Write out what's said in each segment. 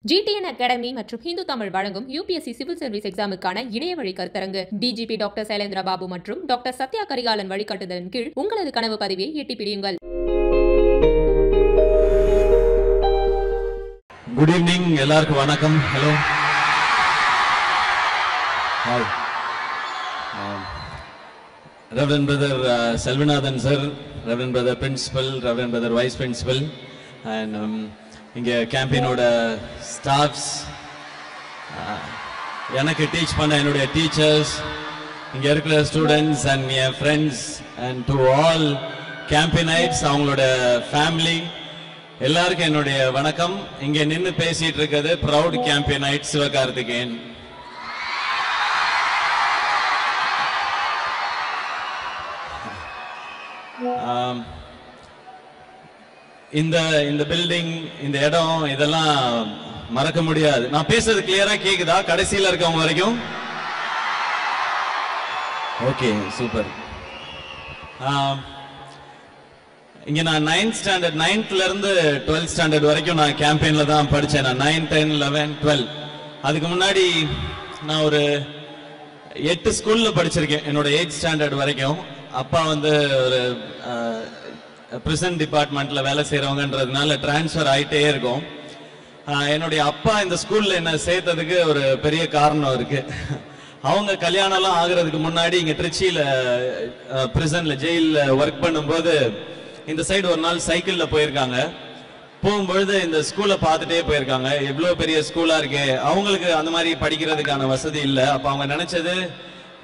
GTN Academy மற்றும் ஹிந்து தமிழ் வழங்கும் UPSC civil service எக்ஸாமுக்கான இணைய வழி கருத்தரங்கு DGP டாக்டர் சைலேந்திர பாபு மற்றும் டாக்டர் சத்யா கரிகாலன் வழிகாட்டுதலின் கீழ் உங்களது கனவு பதவியை எட்டி பிடியுங்கள். Good evening, எல்லாருக்கும் வணக்கம். Hello. Hi. Reverend Brother Selvanathan sir, Reverend Brother Principal, Reverend Brother Vice Principal, and இங்கே கேம்பெயினோட ஸ்டாஃப்ஸ், எனக்கு டீச் பண்ண என்னுடைய டீச்சர்ஸ், இங்கே இருக்கிற ஸ்டூடெண்ட்ஸ் அண்ட் என் ஃப்ரெண்ட்ஸ் அண்ட் டு ஆல் கேம்பெயினைட்ஸ், அவங்களோட ஃபேமிலி எல்லாருக்கும் என்னுடைய வணக்கம். இங்கே நின்று பேசிட்டு இருக்கிறது ப்ரௌட் கேம்பெயினைட் சிவகார்த்திகேயன். இந்த பில்டிங், இந்த இடம், இதெல்லாம் மறக்க முடியாது. நான் பேசுறது கிளியரா கேக்குதா கடைசியில இருக்கவங்க வரைக்கும்? Okay, super. இங்க நான் 9th ஸ்டாண்டர்ட் 9th இருந்து 12th ஸ்டாண்டர்ட் வரைக்கும் நான் கேம்பெயின்ல தான் படிச்சேன். நான் 9, 10, 11, 12. அதுக்கு முன்னாடி நான் ஒரு 8 ஸ்கூல்ல படிச்சிருக்கேன் என்னோட 8th ஸ்டாண்டர்ட் வரைக்கும். அப்பா வந்து ஒரு பிரிசன் டிபார்ட்மெண்ட்ல வேலை செய்யறவங்கன்றதுனால டிரான்ஸ்ஃபர் ஆயிட்டே இருக்கும். என்னுடைய அப்பா இந்த ஸ்கூல்ல என்ன சேர்த்ததுக்கு ஒரு பெரிய காரணம் இருக்கு. அவங்க கல்யாணம் எல்லாம் ஆகுறதுக்கு முன்னாடி இங்க திருச்சியில பிரிசன்ல ஜெயில ஒர்க் பண்ணும்போது இந்த சைடு ஒரு நாள் சைக்கிள்ல போயிருக்காங்க. போகும்பொழுது இந்த ஸ்கூலை பார்த்துட்டே போயிருக்காங்க. எவ்வளவு பெரிய ஸ்கூலா இருக்கு. அவங்களுக்கு அந்த மாதிரி படிக்கிறதுக்கான வசதி இல்லை. அப்ப அவங்க நினைச்சது,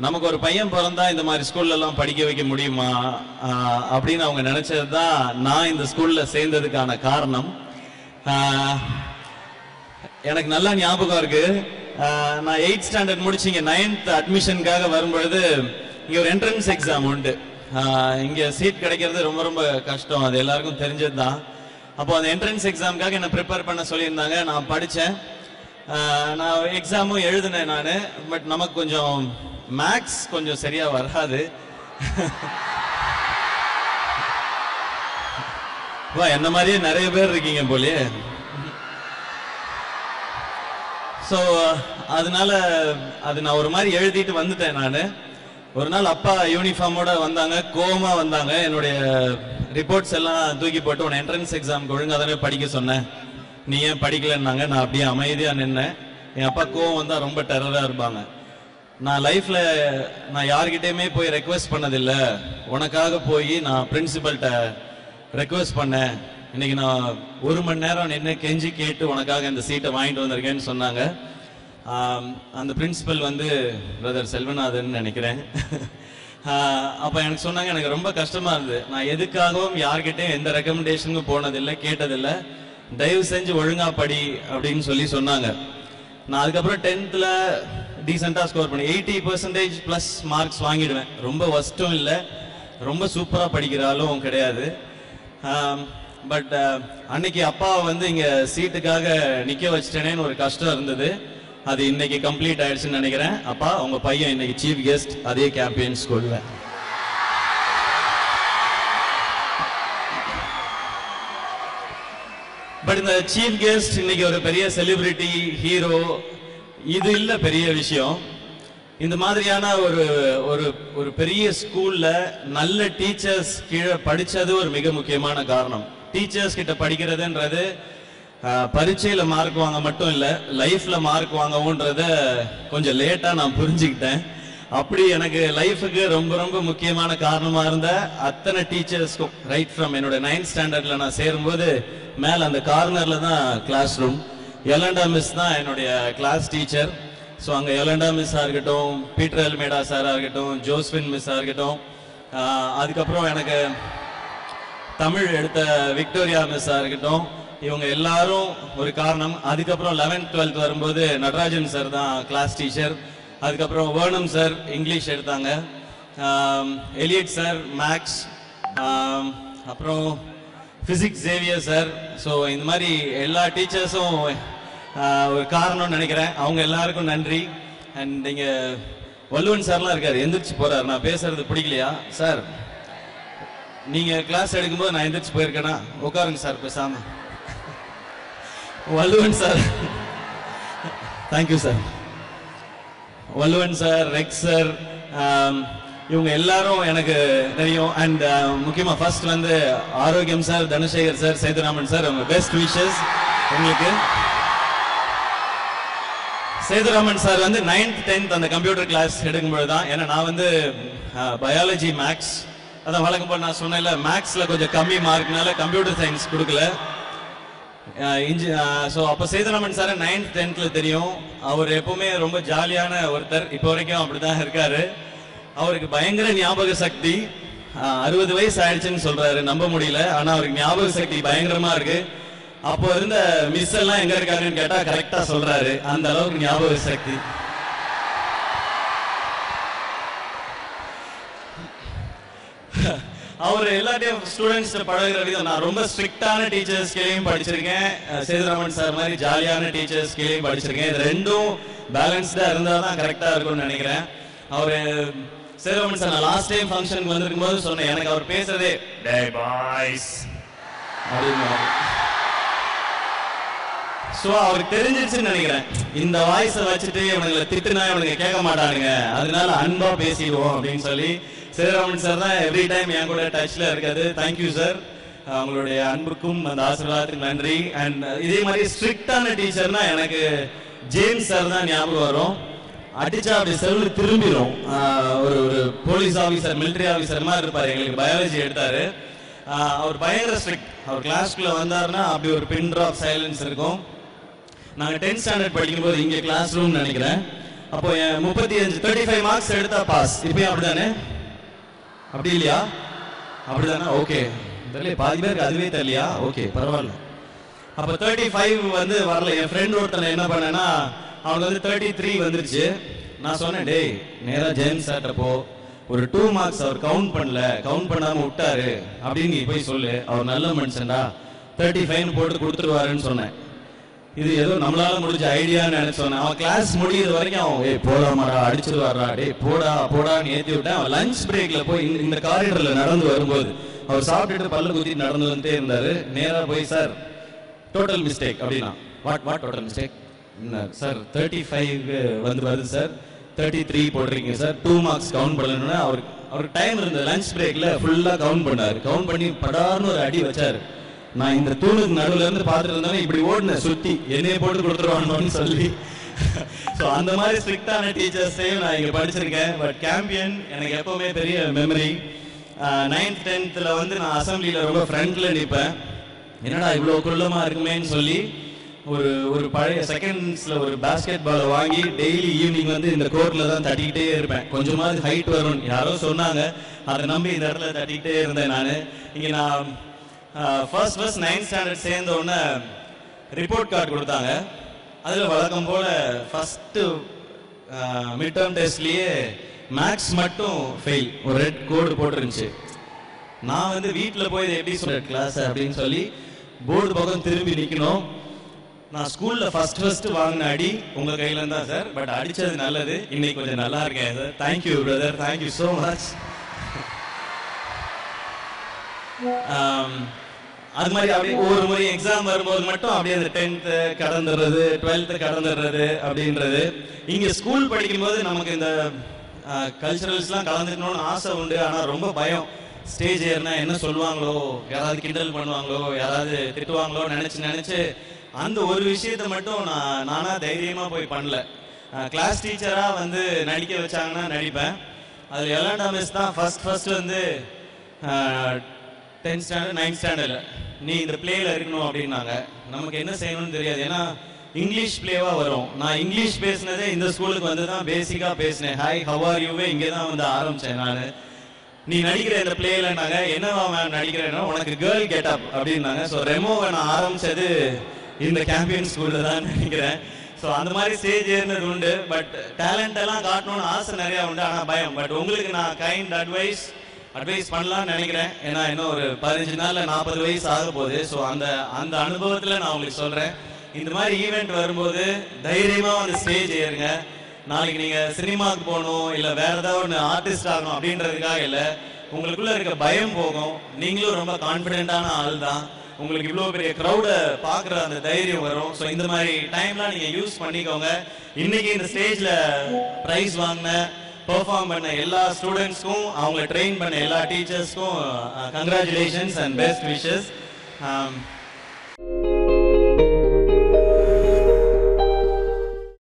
நமக்கு ஒரு பையன் பிறந்தா இந்த மாதிரி ஸ்கூல்ல எல்லாம் படிக்க வைக்க முடியுமா அப்படின்னு அவங்க நினைச்சதுதான் நான் இந்த ஸ்கூல்ல சேர்ந்ததுக்கான காரணம். எனக்கு நல்லா ஞாபகம் இருக்கு. நான் 8th ஸ்டாண்டர்ட் முடிச்சு இங்க 9th அட்மிஷனுக்காக வரும்பொழுது இங்க ஒரு என்ட்ரன்ஸ் எக்ஸாம் உண்டு. இங்க சீட் கிடைக்கிறது ரொம்ப ரொம்ப கஷ்டம், அது எல்லாருக்கும் தெரிஞ்சதுதான். அப்போ அந்த என்ட்ரன்ஸ் எக்ஸாமுக்காக என்ன ப்ரிப்பேர் பண்ண சொல்லியிருந்தாங்க. நான் படித்தேன், நான் எக்ஸாமும் எழுதினேன் நான். பட் நமக்கு கொஞ்சம் மேக்ஸ் கொஞ்சம் சரியா வராது. என்ன மாதிரியே நிறைய பேர் இருக்கீங்க போலே. சோ அதனால அது நான் ஒரு மாதிரி எழுதிட்டு வந்துட்டேன். நான் ஒரு நாள் அப்பா யூனிஃபார்மோட வந்தாங்க, கோவமா வந்தாங்க. என்னுடைய ரிப்போர்ட்ஸ் எல்லாம் தூக்கி போட்டு, உன் என்ட்ரன்ஸ் எக்ஸாமுக்கு ஒழுங்கா தானே படிக்க சொன்னேன், நீ ஏன் படிக்கலன்னாங்க. நான் அப்படியே அமைதியா நின்னேன். என் அப்பா கோவம் வந்தா ரொம்ப டெரரா இருப்பாங்க. நான் லைஃப்ல நான் யார்கிட்டயுமே போய் ரெக்வெஸ்ட் பண்ணதில்லை. உனக்காக போய் நான் பிரின்சிபல்கிட்ட ரெக்வெஸ்ட் பண்ணேன். இன்னைக்கு நான் 1 மணி நேரம் நின்று கெஞ்சி கேட்டு உனக்காக இந்த சீட்டை வாங்கிட்டு வந்திருக்கேன்னு சொன்னாங்க. அந்த பிரின்சிபல் வந்து பிரதர் செல்வநாதன் நினைக்கிறேன். அப்ப எனக்கு சொன்னாங்க, எனக்கு ரொம்ப கஷ்டமா இருந்தது. நான் எதுக்காகவும் யார்கிட்டையும் எந்த ரெக்கமெண்டேஷனுக்கும் போனதில்லை, கேட்டதில்லை. தயவு செஞ்சு ஒழுங்கா படி அப்படின்னு சொன்னாங்க. நான் அதுக்கப்புறம் 10th டீசெண்டா ஸ்கோர் பண்ணி 80% பிளஸ் மார்க்ஸ் வாங்கிடுவேன். ரொம்ப வஸ்டும் இல்லை, ரொம்ப சூப்பரா படிக்கிறாலும் கிடையாது. பட் அன்னைக்கு அப்பா வந்து இங்க சீட்டுக்காக நிக்க வச்சிட்டேனேன்னு ஒரு கஷ்டம் இருந்தது. அது இன்னைக்கு கம்ப்ளீட் ஆயிடுச்சுன்னு நினைக்கிறேன். அப்பா, உங்க பையன் இன்னைக்கு சீஃப் கெஸ்ட் அதே கேம்பெயின் ஸ்கூல்ல. பட் இந்த சீஃப் கெஸ்ட் இன்னைக்கு ஒரு பெரிய செலிபிரிட்டி, ஹீரோ, இது இல்ல பெரிய விஷயம். இந்த மாதிரியான ஒரு பெரிய ஸ்கூல்ல நல்ல டீச்சர்ஸ் கீழே படிச்சது ஒரு மிக முக்கியமான காரணம். டீச்சர்ஸ் கிட்ட படிக்கிறதுன்றது பரீட்சையில மார்க் வாங்க மட்டும் இல்ல, லைஃப்ல மார்க் வாங்கவும்ன்றத கொஞ்சம் லேட்டா நான் புரிஞ்சுக்கிட்டேன். அப்படி எனக்கு லைஃபுக்கு ரொம்ப ரொம்ப முக்கியமான காரணமா இருந்த அத்தனை டீச்சர்ஸ்க்கும், ரைட் ஃப்ரம் என்னோட 9th ஸ்டாண்டர்ட்ல நான் சேரும்போது மேல அந்த கார்னர்ல தான் கிளாஸ் ரூம். யலண்டா மிஸ் தான் என்னுடைய கிளாஸ் டீச்சர். ஸோ அங்கே யலண்டா மிஸ்ஸா இருக்கட்டும், பீட்டர் எல்மேடா சாரா இருக்கட்டும், ஜோஸ்பின் மிஸ்ஸா இருக்கட்டும், அதுக்கப்புறம் எனக்கு தமிழ் எடுத்த விக்டோரியா மிஸ்ஸா இருக்கட்டும், இவங்க எல்லாரும் ஒரு காரணம். அதுக்கப்புறம் 11th 12th வரும்போது நடராஜன் சார் தான் கிளாஸ் டீச்சர். அதுக்கப்புறம் வேர்னம் சார் இங்கிலீஷ் எடுத்தாங்க, எலியட் சார் மேக்ஸ், அப்புறம் பிசிக்ஸ் ஜேவியர் சார். ஸோ இந்த மாதிரி எல்லா டீச்சர்ஸும் ஒரு காரணம்னு நினைக்கிறேன். அவங்க எல்லாருக்கும் நன்றி. அண்ட் இங்க வல்லுவன் சார்லாம் இருக்காரு, எந்திரிச்சு போறாரு. நான் பேசுறது பிடிக்கலையா சார்? நீங்க கிளாஸ் எடுக்கும்போது நான் எந்திரிச்சு போயிருக்கேனா? உட்காருங்க சார் பேசாம. வல்லுவன் sir thank you sir. வல்லுவன் sir, Rex sir, இவங்க எல்லாரும் எனக்கு தெரியும். அண்ட் முக்கியமாக ஃபர்ஸ்ட் வந்து ஆரோக்கியம் sir, Dhanushekar sir, Sethuraman sir, அவங்க பெஸ்ட் விஷஸ் உங்களுக்கு. சேதுராமன் சார் வந்து 9th 10th அந்த கம்ப்யூட்டர் கிளாஸ் எடுக்கும்போது தான், ஏன்னா நான் வந்து பயாலஜி மேக்ஸ், அதான் வழக்கம் போல் நான் சொன்னேன்ல, மேக்ஸில் கொஞ்சம் கம்மி மார்க்னால கம்ப்யூட்டர் சயின்ஸ் கொடுக்கல. ஸோ அப்போ சேதுராமன் சார் 9th 10th தெரியும். அவர் எப்பவுமே ரொம்ப ஜாலியான ஒருத்தர், இப்போ வரைக்கும் அப்படிதான் இருக்காரு. அவருக்கு பயங்கர ஞாபக சக்தி. 60 வயசு ஆயிடுச்சுன்னு சொல்றாரு, நம்ப முடியல. ஆனா அவருக்கு ஞாபக சக்தி பயங்கரமா இருக்கு. அப்போ இருந்த மிஸ் எல்லாம் எங்க இருக்காருன்னு கேட்டா கரெக்டா சொல்றாரு, அந்த அளவுக்கு ஞாபக சக்தி. அவர் எல்லாத்தையும் ஸ்டூடெண்ட்ஸ் பழகிற விதம், நான் ரொம்ப ஸ்ட்ரிக்டான டீச்சர்ஸ் கீழேயும் படிச்சிருக்கேன், சேதுராமன் சார் மாதிரி ஜாலியான டீச்சர்ஸ் கீழேயும் படிச்சிருக்கேன். இது ரெண்டும் பேலன்ஸ்டா இருந்தா தான் கரெக்டா இருக்கும்னு நினைக்கிறேன். அவரு சேதுராமன் சார் நான் லாஸ்ட் டைம் ஃபங்க்ஷனுக்கு வந்திருக்கும் போது சொன்னேன், எனக்கு அவர் பேசுறதே டேய் பாய்ஸ் அப்படின்னு. ஸோ அவருக்கு தெரிஞ்சிருச்சுன்னு நினைக்கிறேன், இந்த வாய்ஸை வச்சுட்டு இவனுங்களை திட்டுனா இவனுங்க கேட்க மாட்டானுங்க, அதனால அன்பா பேசிடுவோம் அப்படின்னு சொல்லி சேதுராமன் சார் தான் எவ்ரி டைம் என் கூட டச்ல இருக்காது. தேங்க்யூ சார், அவங்களுடைய அன்புக்கும் அந்த ஆசீர்வாதத்துக்கு நன்றி. அண்ட் இதே மாதிரி ஸ்ட்ரிக்டான டீச்சர்னா எனக்கு ஜேம்ஸ் சார் தான் ஞாபகம் வரும். அடிச்சா அப்படி செல்வ திரும்பிடும். ஒரு போலீஸ் ஆஃபீஸர், மிலிட்டரி ஆஃபீஸர் மாதிரி இருப்பார். எங்களுக்கு பயாலஜி எடுத்தாரு. அவர் பயங்கர ஸ்ட்ரிக்ட். அவர் கிளாஸ்க்குள்ள வந்தாருன்னா அப்படி ஒரு பின் ட்ராப் சைலன்ஸ் இருக்கும். நாங்கள் 10th ஸ்டாண்டர்ட் படிக்கும்போது இங்கே கிளாஸ் ரூம் நினைக்கிறேன், அப்போ 35 மார்க்ஸ் எடுத்தா பாஸ். இப்பயும் அப்படிதானே? அப்படி இல்லையா? அப்படிதானே? ஓகே, தெரியல, பாதி பேருக்கு அதுவே தெரியலையா? ஓகே, பரவாயில்ல. அப்போ 35 வந்து வரல. என் ஃப்ரெண்ட் ஒருத்தனை என்ன பண்ணேன்னா, அவனுக்கு வந்து 33 வந்துருச்சு. நான் சொன்னேன், டேய் நேரா ஜேம்ஸ் சார்ட்ட போ, ஒரு 2 மார்க்ஸ் அவர் கவுண்ட் பண்ணாம விட்டாரு அப்படின்னு நீ போய் சொல்லு, அவர் நல்ல மனுஷன்டா, 35 போட்டு கொடுத்துருவாருன்னு சொன்னேன். இது ஏதோ நம்மளால முடிஞ்ச ஐடியான்னு நினைச்சோன்னே அவன் கிளாஸ் முடியிற வரைக்கும் அவன் போடாமாடா அடிச்சிருவாரா, டே போடான்னு ஏற்றி விட்டேன். அவன் லஞ்ச் பிரேக்ல போய் இந்த காரிடர்ல நடந்து வரும்போது, அவர் சாப்பிட்டுட்டு பல்ல குத்தி நடந்து வந்துட்டே இருந்தாரு. நேரா போய், சார் டோட்டல் மிஸ்டேக் அப்படின்னா, வாட் டோட்டல் மிஸ்டேக் சார், 35 வருது சார், 33 போடுறீங்க சார், 2 மார்க்ஸ் கவுண்ட் பண்ணணும்னா அவருக்கு டைம் இருந்தது. லஞ்ச் பிரேக்ல ஃபுல்லா கவுண்ட் பண்ணாரு. கவுண்ட் பண்ணி படார்னு ஒரு அடி வச்சாரு. நான் இந்த தூணுக்கு நடுவுல இருந்து பார்த்துட்டு இருந்தாலும் இப்படி ஓடுன சுத்தி என்னைய போட்டு கொடுத்துருவானு சொல்லி. ஸோ அந்த மாதிரி ஸ்ட்ரிக்டான டீச்சர்ஸையும் நான் இங்க படிச்சிருக்கேன். பட் கேம்பியன் எனக்கு எப்பவுமே பெரிய மெமரி. 9th 10th வந்து நான் அசம்பிளியில ரொம்ப ஃப்ரண்ட்ல நிற்பேன். என்னடா இவ்வளோ குள்ளமா இருக்குமேன்னு சொல்லி ஒரு பழைய செகண்ட்ஸ்ல ஒரு பாஸ்கெட் பாலை வாங்கி டெய்லி ஈவினிங் வந்து இந்த கோர்ட்ல தான் தட்டிக்கிட்டே இருப்பேன். கொஞ்சமாவது ஹைட் வரும் யாரோ சொன்னாங்க, அதை நம்பி இந்த இடத்துல தட்டிக்கிட்டே இருந்தேன். நான் இங்க நான் ஃபர்ஸ்ட் 9th ஸ்டாண்டர்ட் சேர்ந்த உடனே ரிப்போர்ட் கார்டு கொடுத்தாங்க. அதில் வழக்கம் போல ஃபர்ஸ்ட் மிட் டேர்ம் டெஸ்ட்லயே மேக்ஸ் மட்டும் ஃபெயில், ஒரு ரெட் கோடு போட்டுருந்துச்சு. நான் வந்து வீட்டில் போய் எப்படி சொல்ற கிளாஸ் அப்படின்னு சொல்லி போர்டு பக்கம் திரும்பி நிற்கணும். நான் ஸ்கூல்ல ஃபர்ஸ்ட் வாங்கின அடி உங்க கையில இருந்தா சார், பட் அடிச்சது நல்லது, இன்னைக்கு கொஞ்சம் நல்லா இருக்கேன் sir. Thank you brother, thank you so much. அது மாதிரி அப்படியே ஒவ்வொரு முறை எக்ஸாம் வரும்போது மட்டும் அப்படியே அந்த 10th கடந்துடுறது, 12th கடந்துடுறது அப்படின்றது. இங்க ஸ்கூல் படிக்கும்போது நமக்கு இந்த கல்ச்சரல்ஸ்லாம் கலந்துக்கணும்னு ஆசை உண்டு. ஆனால் ரொம்ப பயம், ஸ்டேஜ் ஏறினா என்ன சொல்லுவாங்களோ, யாராவது கிண்டல் பண்ணுவாங்களோ, யாராவது திட்டுவாங்களோ நினைச்சு அந்த ஒரு விஷயத்த மட்டும் நானா தைரியமா போய் பண்ணல. கிளாஸ் டீச்சரா வந்து நடிக்க வச்சாங்கன்னா நடிப்பேன். அதுல எலாண்டா மிஸ் தான் ஃபர்ஸ்ட் வந்து 10th ஸ்டாண்டர்ட் 9th ஸ்டாண்டர்ட்ல நீ இந்த பிளேல இருக்கணும் அப்படின்னாங்க. நமக்கு என்ன செய்யணும்னு தெரியாது, ஏன்னா இங்கிலீஷ் பிளேவா வரும். நான் இங்கிலீஷ் பேசினதே இந்த ஸ்கூலுக்கு வந்து தான் பேசிக்கா பேசினேன். ஹாய் ஹவ் ஆர் யூவே இங்கே தான் வந்து ஆரம்பிச்சேன் நான். நீ நடிக்கிற இந்த பிளேலன்னாங்க. என்னவா மேம் நடிக்கிறேன்னா, உனக்கு கேர்ள் கெட்டப் அப்படின்னாங்க. ஸோ ரெமோவை நான் ஆரம்பிச்சது இந்த கேம்பியன் ஸ்கூல்ல தான் நினைக்கிறேன். ஸோ அந்த மாதிரி ஸ்டேஜ் ஏறினது உண்டு. பட் டேலண்ட் எல்லாம் காட்டணும்னு ஆசை நிறைய உண்டு, ஆனால் பயம். பட் உங்களுக்கு நான் கைண்ட் அட்வைஸ் பண்ணலாம்னு நினைக்கிறேன். ஏன்னா இன்னும் ஒரு 15 நாள்ல 40 வயசு ஆக போகுது. ஸோ அந்த அனுபவத்தில் நான் உங்களுக்கு சொல்றேன், இந்த மாதிரி ஈவெண்ட் வரும்போது தைரியமா வந்து ஸ்டேஜ் ஏறுங்க. நாளைக்கு நீங்க சினிமாவுக்கு போகணும், இல்ல வேற ஏதாவது ஒன்று ஆர்டிஸ்ட் ஆகணும் அப்படின்றதுக்காக இல்லை, உங்களுக்குள்ள இருக்க பயம் போகும். நீங்களும் ரொம்ப கான்பிடென்டான ஆள் தான். உங்களுக்கு இவ்வளோ பெரிய க்ரௌடை பார்க்குற அந்த தைரியம் வரும். ஸோ இந்த மாதிரி டைம்லாம் நீங்கள் யூஸ் பண்ணிக்கோங்க. இன்னைக்கு இந்த ஸ்டேஜில் ப்ரைஸ் வாங்கின பெர்ஃபார்ம் பண்ண எல்லா ஸ்டூடெண்ட்ஸ்க்கும், அவங்க ட்ரெயின் பண்ண எல்லா டீச்சர்ஸ்க்கும் கங்க்ராச்சுலேஷன்ஸ் அண்ட் பெஸ்ட் விஷஸ்.